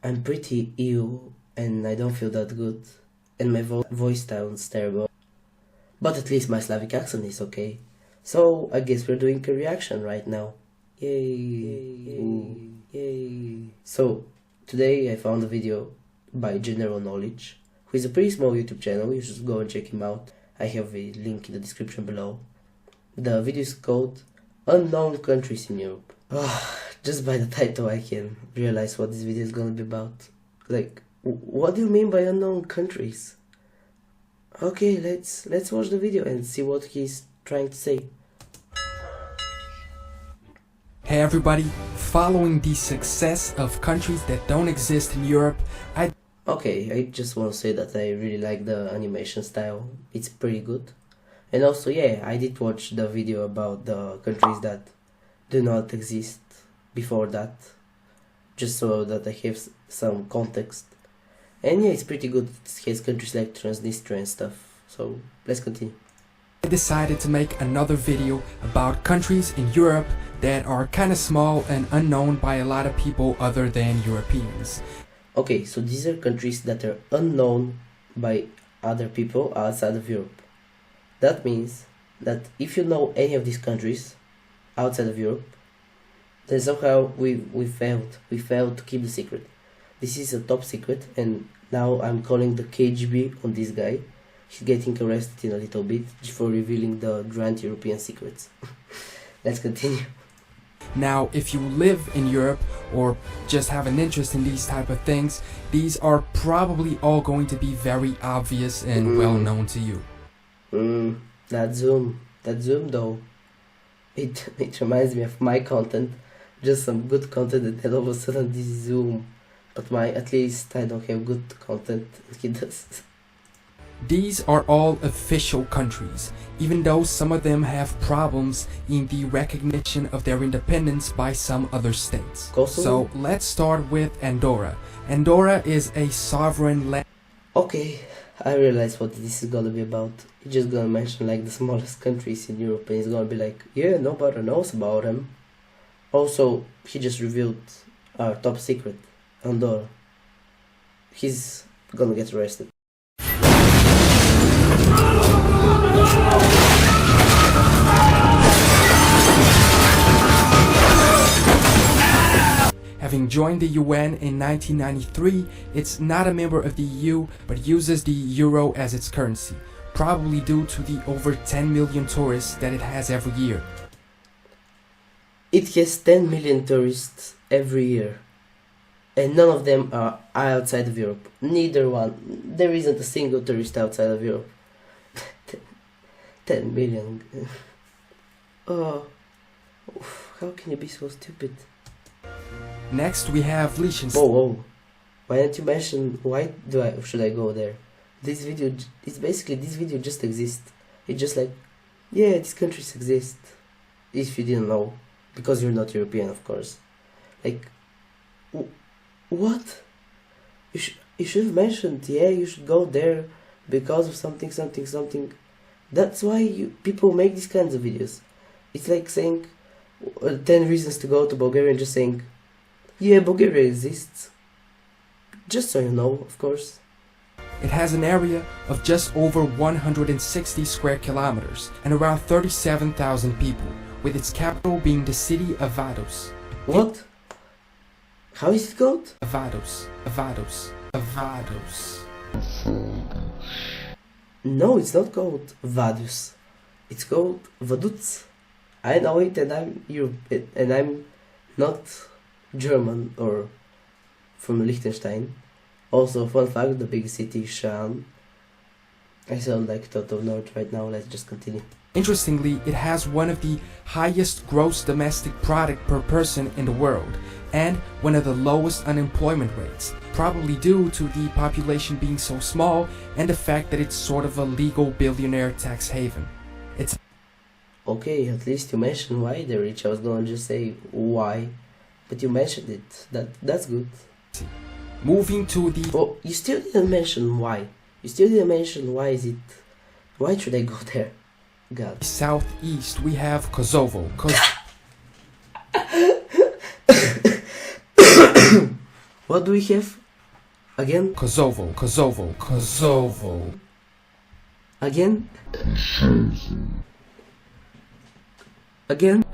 I'm pretty ill and I don't feel that good, and my voice sounds terrible. But at least my Slavic accent is okay. So I guess we're doing a reaction right now. Yay! Ooh. Yay! So today I found a video by General Knowledge, who is a pretty small YouTube channel. You should go and check him out. I have a link in the description below. The video is called Unknown Countries in Europe. Just by the title I can realize what this video is gonna be about. Like, what do you mean by unknown countries? Okay, let's watch the video and see what he's trying to say. Hey everybody, following the success of countries that don't exist in Europe, I just want to say that I really like the animation style. It's pretty good. And also, yeah, I did watch the video about the countries that do not exist before that, just so that I have some context. And yeah, it's pretty good. It has countries like Transnistria and stuff. So let's continue. I decided to make another video about countries in Europe that are kind of small and unknown by a lot of people other than Europeans. Okay, so these are countries that are unknown by other people outside of Europe. That means that if you know any of these countries outside of Europe, then somehow we failed. We failed to keep the secret. This is a top secret, and now I'm calling the KGB on this guy. He's getting arrested in a little bit for revealing the grand European secrets. Let's continue. Now, if you live in Europe or just have an interest in these type of things, these are probably all going to be very obvious and well known to you. That zoom though, it reminds me of my content, just some good content, and then all of a sudden this zoom. But at least I don't have good content, he does. These are all official countries, even though some of them have problems in the recognition of their independence by some other states. Kosovo? So let's start with Andorra. Andorra is a sovereign land. Okay, I realize what this is gonna be about. He's just gonna mention like the smallest countries in Europe, and he's gonna be like, yeah, nobody knows about them. Also, he just revealed our top secret, Andorra. He's gonna get arrested. Having joined the UN in 1993, it's not a member of the EU, but uses the euro as its currency, probably due to the over 10 million tourists that it has every year. It has 10 million tourists every year, and none of them are outside of Europe. Neither one. There isn't a single tourist outside of Europe. 10 million. Oh, how can you be so stupid? Next we have Liechtenstein. Whoa. Why didn't you mention should I go there? This video just exists. It's just like, yeah, these countries exist. If you didn't know, because you're not European, of course. Like, what? You should have mentioned, yeah, you should go there because of something. That's why people make these kinds of videos. It's like saying 10 reasons to go to Bulgaria and just saying, yeah, Bulgaria exists. Just so you know, of course. It has an area of just over 160 square kilometers and around 37,000 people, with its capital being the city of Vaduz. What? How is it called? Vaduz. No, it's not called Vaduz. It's called Vaduz. I know it, and I'm European, and I'm not German or from Liechtenstein. Also, fun fact, the big city is Shan. I sound like total nerd right now. Let's just continue. Interestingly, it has one of the highest gross domestic product per person in the world, and one of the lowest unemployment rates, probably due to the population being so small and the fact that it's sort of a legal billionaire tax haven. It's okay, at least you mentioned why they're rich. I was gonna just say why, but you mentioned it. That's good. Moving to the... Oh, you still didn't mention why. Why should I go there? God. Southeast, we have Kosovo. What do we have? Again? Kosovo, Kosovo, Kosovo. Again? Again?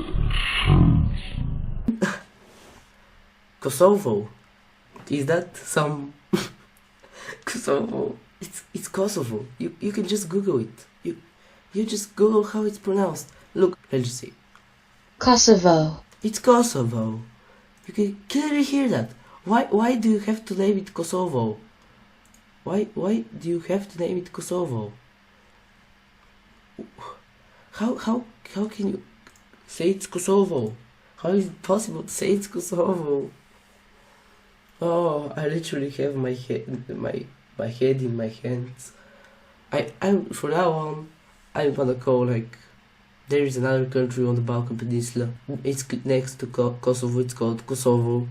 Kosovo. Is that some... Kosovo? It's Kosovo. You can just Google it. You just Google how it's pronounced. Look, let's just see. Kosovo. It's Kosovo. You can clearly hear that. Why do you have to name it Kosovo? Why do you have to name it Kosovo? How can you say it's Kosovo? How is it possible to say it's Kosovo? Oh, I literally have my head in my hands. I'm from now on, I'm gonna call like, there is another country on the Balkan Peninsula. It's next to Kosovo. It's called Kosovo.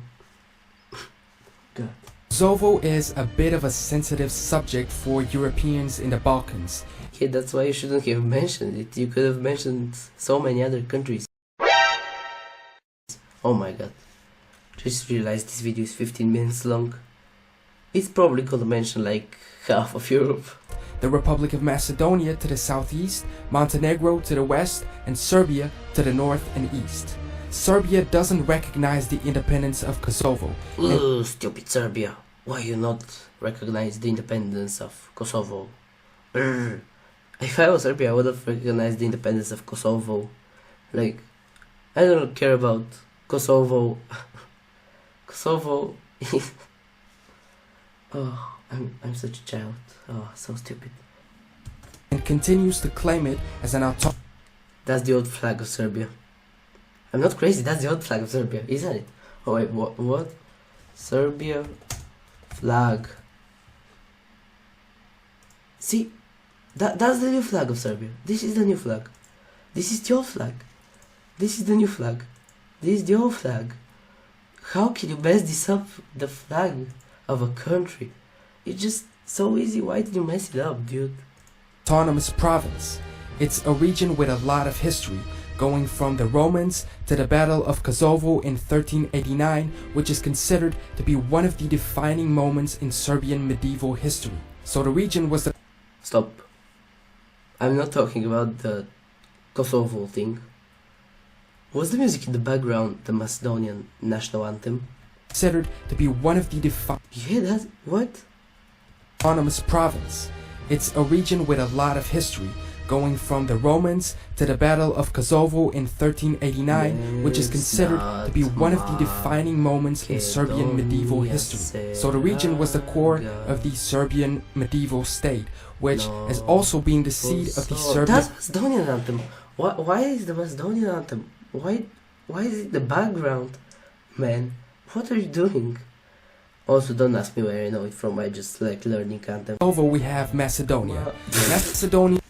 God. Kosovo is a bit of a sensitive subject for Europeans in the Balkans. Yeah, that's why you shouldn't have mentioned it. You could have mentioned so many other countries. Oh my god. Just realized this video is 15 minutes long. It's probably gonna mention like half of Europe. The Republic of Macedonia to the southeast, Montenegro to the west, and Serbia to the north and east. Serbia doesn't recognize the independence of Kosovo. Ugh, stupid Serbia. Why you not recognize the independence of Kosovo? Urgh. If I was Serbia, I would have recognized the independence of Kosovo. Like, I don't care about Kosovo. Kosovo. Oh, I'm such a child. Oh, so stupid. And continues to claim it as an autonomous. That's the old flag of Serbia. I'm not crazy, that's the old flag of Serbia, isn't it? Oh wait, what? Serbia flag. See, that's the new flag of Serbia. This is the new flag. This is the old flag. This is the new flag. This is the old flag. How can you mess this up, the flag of a country? It's just so easy. Why did you mess it up, dude? Autonomous province. It's a region with a lot of history, going from the Romans to the Battle of Kosovo in 1389, which is considered to be one of the defining moments in Serbian medieval history. So the region was the... Stop. I'm not talking about the Kosovo thing. Was the music in the background the Macedonian national anthem? Considered to be one of the defining... Yeah, that's... what? Autonomous province. It's a region with a lot of history, going from the Romans to the Battle of Kosovo in 1389, which is considered to be one of the defining moments in Serbian medieval history. So the region was the core of the Serbian medieval state, which has also been the seat of the Serbian... That's Macedonian anthem. Why is the Macedonian anthem? Why is it the background? Man, what are you doing? Also, don't ask me where I know it from, I just like learning anthem. Over we have Macedonia. Macedonia...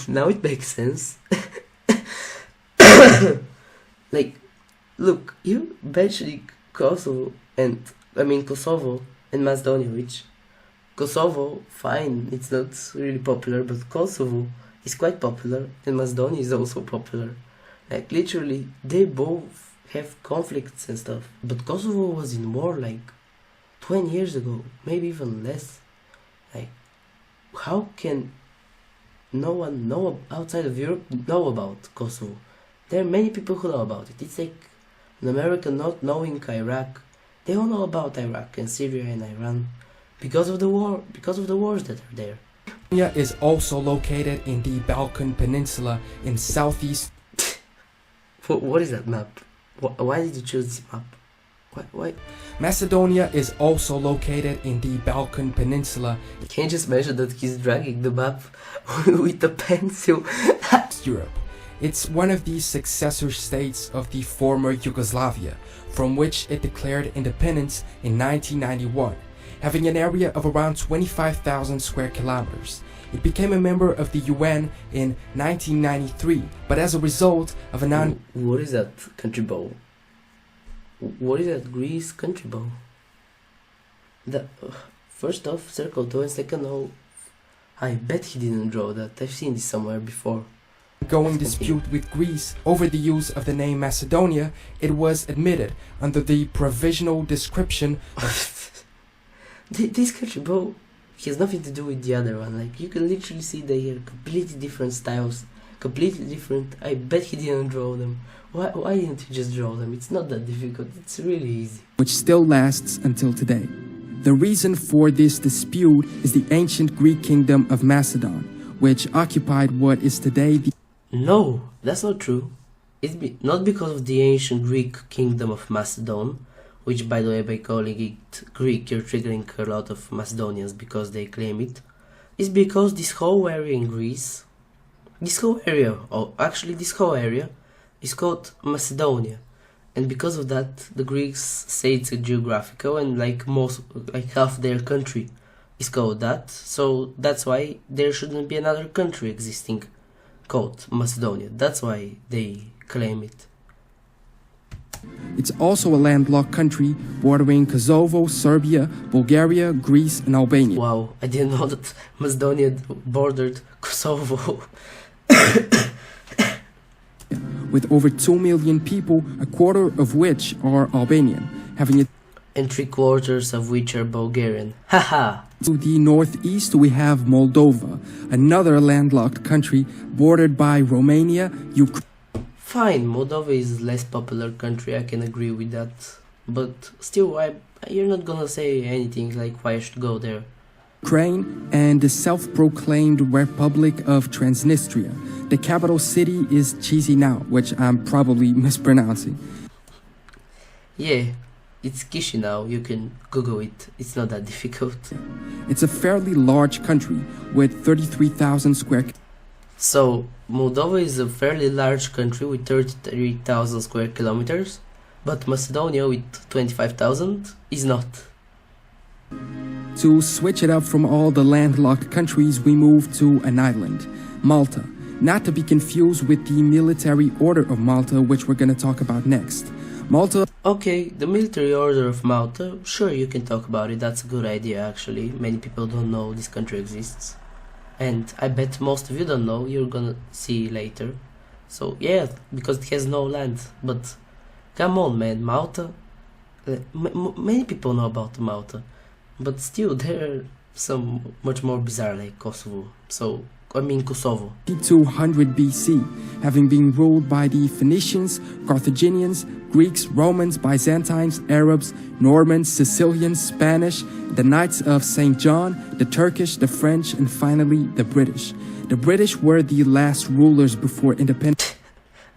Now it makes sense. Like, look, you mentioning Kosovo and Macedonia, which Kosovo, fine, it's not really popular, but Kosovo is quite popular, and Macedonia is also popular. Like, literally, they both have conflicts and stuff. But Kosovo was in war like 20 years ago, maybe even less. Like, how can no one outside of Europe know about Kosovo? There are many people who know about it. It's like an American not knowing Iraq. They all know about Iraq and Syria and Iran because of the wars that are there. Macedonia is also located in the Balkan Peninsula in southeast... What is that map? Why did you choose this map? Why? Macedonia is also located in the Balkan Peninsula. Can you just mention that he's dragging the map with a pencil? Europe. It's one of the successor states of the former Yugoslavia, from which it declared independence in 1991, having an area of around 25,000 square kilometers. It became a member of the UN in 1993, but as a result of a What is that country ball? What is that Greece country ball? First off, circle 2, and second off, I bet he didn't draw that. I've seen this somewhere before. ongoing dispute with Greece over the use of the name Macedonia, it was admitted under the provisional description of This country, bro, has nothing to do with the other one. Like, you can literally see they are completely different styles, completely different. I bet he didn't draw them. Why didn't he just draw them? It's not that difficult. It's really easy. which still lasts until today. The reason for this dispute is the ancient Greek kingdom of Macedon, which occupied what is today the No, that's not true. Not because of the ancient Greek kingdom of Macedon, which, by the way, by calling it Greek, you're triggering a lot of Macedonians because they claim it. It's because this whole area in Greece, this whole area is called Macedonia. And because of that, the Greeks say it's a geographical, and like half their country is called that. So that's why there shouldn't be another country existing called Macedonia. That's why they claim it. It's also a landlocked country bordering Kosovo, Serbia, Bulgaria, Greece, and Albania. Wow, I didn't know that Macedonia bordered Kosovo. With over 2 million people, a quarter of which are Albanian, having it And 3/4 of which are Bulgarian. Haha! to the northeast we have Moldova, another landlocked country bordered by Romania, Ukraine, Fine, Moldova is a less popular country, I can agree with that. But still, you're not gonna say anything like why I should go there. and the self-proclaimed Republic of Transnistria. The capital city is Chisinau, which I'm probably mispronouncing. Yeah, it's Chisinau, you can Google it, it's not that difficult. It's a fairly large country with 33,000 square So, Moldova is a fairly large country with 33,000 square kilometers, but Macedonia with 25,000 is not. To switch it up from all the landlocked countries, we move to an island, Malta. Not to be confused with the military order of Malta, which we're going to talk about next. Malta. Okay, the military order of Malta, sure, you can talk about it, that's a good idea actually. Many people don't know this country exists. And I bet most of you don't know, you're gonna see later. So yeah, because it has no land. But come on, man, Malta. Many people know about Malta, but still there are some much more bizarre, like Kosovo. Kosovo. 200 BC, having been ruled by the Phoenicians, Carthaginians, Greeks, Romans, Byzantines, Arabs, Normans, Sicilians, Spanish, the Knights of St. John, the Turkish, the French, and finally the British. The British were the last rulers before independence.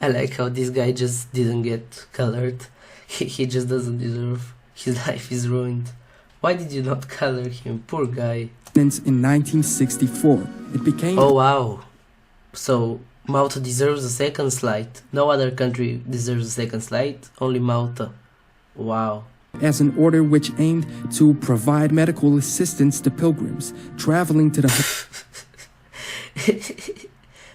I like how this guy just didn't get colored. He just doesn't deserve. His life is ruined. Why did you not color him? Poor guy. In 1964, it became. Oh wow! So Malta deserves a second slide. No other country deserves a second slide. Only Malta. Wow. As an order which aimed to provide medical assistance to pilgrims traveling to the.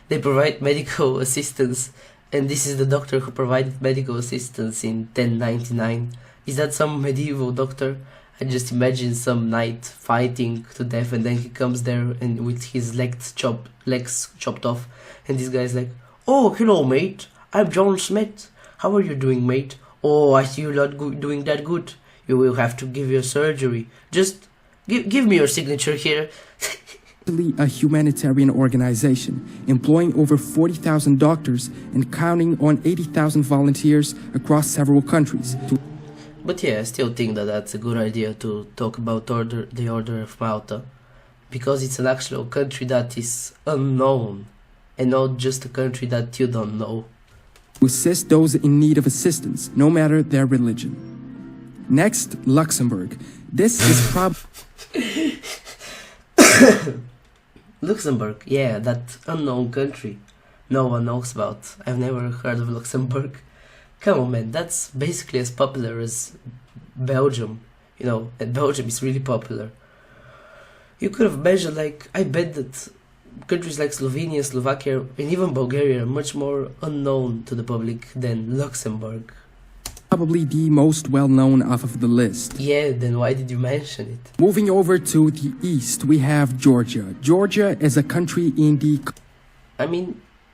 They provide medical assistance, and this is the doctor who provided medical assistance in 1099. Is that some medieval doctor? I just imagine some knight fighting to death, and then he comes there and with his legs chopped off, and this guy's like, "Oh, hello, mate. I'm John Smith. How are you doing, mate? Oh, I see you're not doing that good. You will have to give your surgery. Just give me your signature here." A humanitarian organization employing over 40,000 doctors and counting on 80,000 volunteers across several countries. But yeah, I still think that that's a good idea to talk about the Order of Malta, because it's an actual country that is unknown, and not just a country that you don't know. To assist those in need of assistance, no matter their religion. Next, Luxembourg. This is Luxembourg, yeah, that unknown country no one knows about. I've never heard of Luxembourg. Come on, man, that's basically as popular as Belgium, and Belgium is really popular. You could have measured, I bet that countries like Slovenia, Slovakia, and even Bulgaria are much more unknown to the public than Luxembourg. probably the most well-known off of the list. Yeah, then why did you mention it? Moving over to the east, we have Georgia. Georgia is a country in the...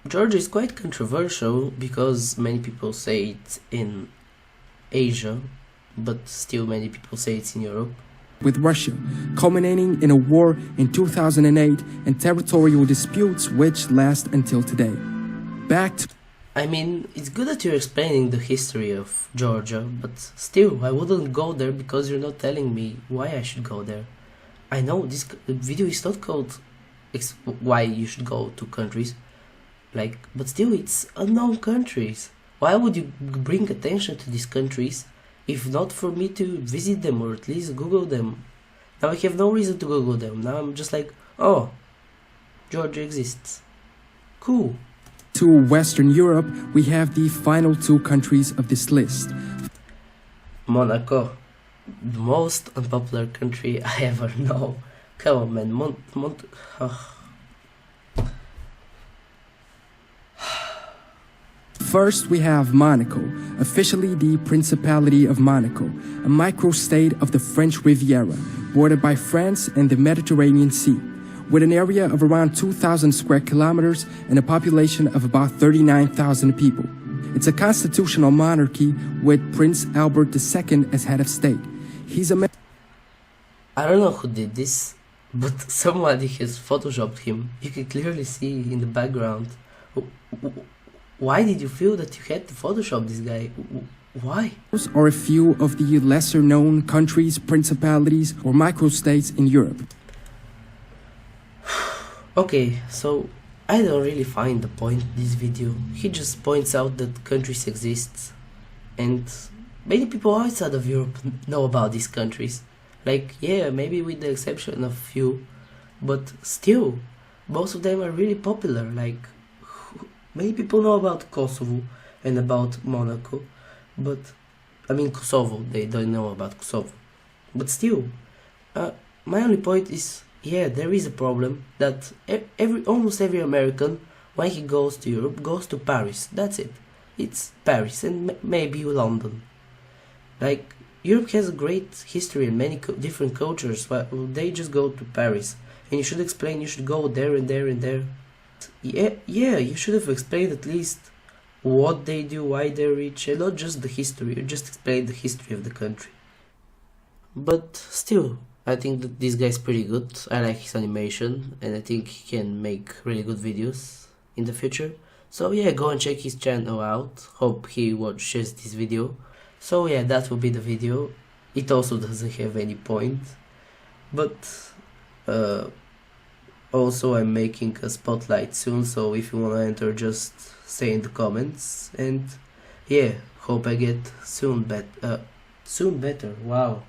Georgia is quite controversial because many people say it's in Asia, but still many people say it's in Europe. With Russia, culminating in a war in 2008 and territorial disputes which last until today. Back to I mean, it's good that you're explaining the history of Georgia, but still, I wouldn't go there because you're not telling me why I should go there. I know this video is not called why you should go to countries, but still, it's unknown countries. Why would you bring attention to these countries if not for me to visit them or at least Google them? Now I have no reason to Google them. Now I'm just like, oh, Georgia exists. Cool. to Western Europe, we have the final two countries of this list. Monaco. The most unpopular country I ever know. Come on, man. First, we have Monaco, officially the Principality of Monaco, a microstate of the French Riviera, bordered by France and the Mediterranean Sea, with an area of around 2,000 square kilometers and a population of about 39,000 people. It's a constitutional monarchy with Prince Albert II as head of state. He's a I don't know who did this, but somebody has photoshopped him. You can clearly see in the background. Why did you feel that you had to photoshop this guy? Why? are a few of the lesser-known countries, principalities, or microstates in Europe. Okay, so I don't really find the point in this video. He just points out that countries exist, and many people outside of Europe know about these countries. Like, yeah, maybe with the exception of few, but still, most of them are really popular. Like, many people know about Kosovo and about Monaco, but I mean Kosovo, they don't know about Kosovo. But still, my only point is, yeah, there is a problem that almost every American, when he goes to Europe, goes to Paris. That's it. It's Paris and maybe London. Like, Europe has a great history and many different cultures, but they just go to Paris. And you should explain, you should go there and there and there. Yeah, you should have explained at least what they do, why they're rich, and not just the history. You just explain the history of the country. But still, I think that this guy's pretty good. I like his animation, and I think he can make really good videos in the future. So yeah, go and check his channel out. Hope he watches this video. So yeah, that will be the video. It also doesn't have any point, but also I'm making a spotlight soon, so if you wanna enter, just say in the comments. And yeah, hope I get soon better. Wow.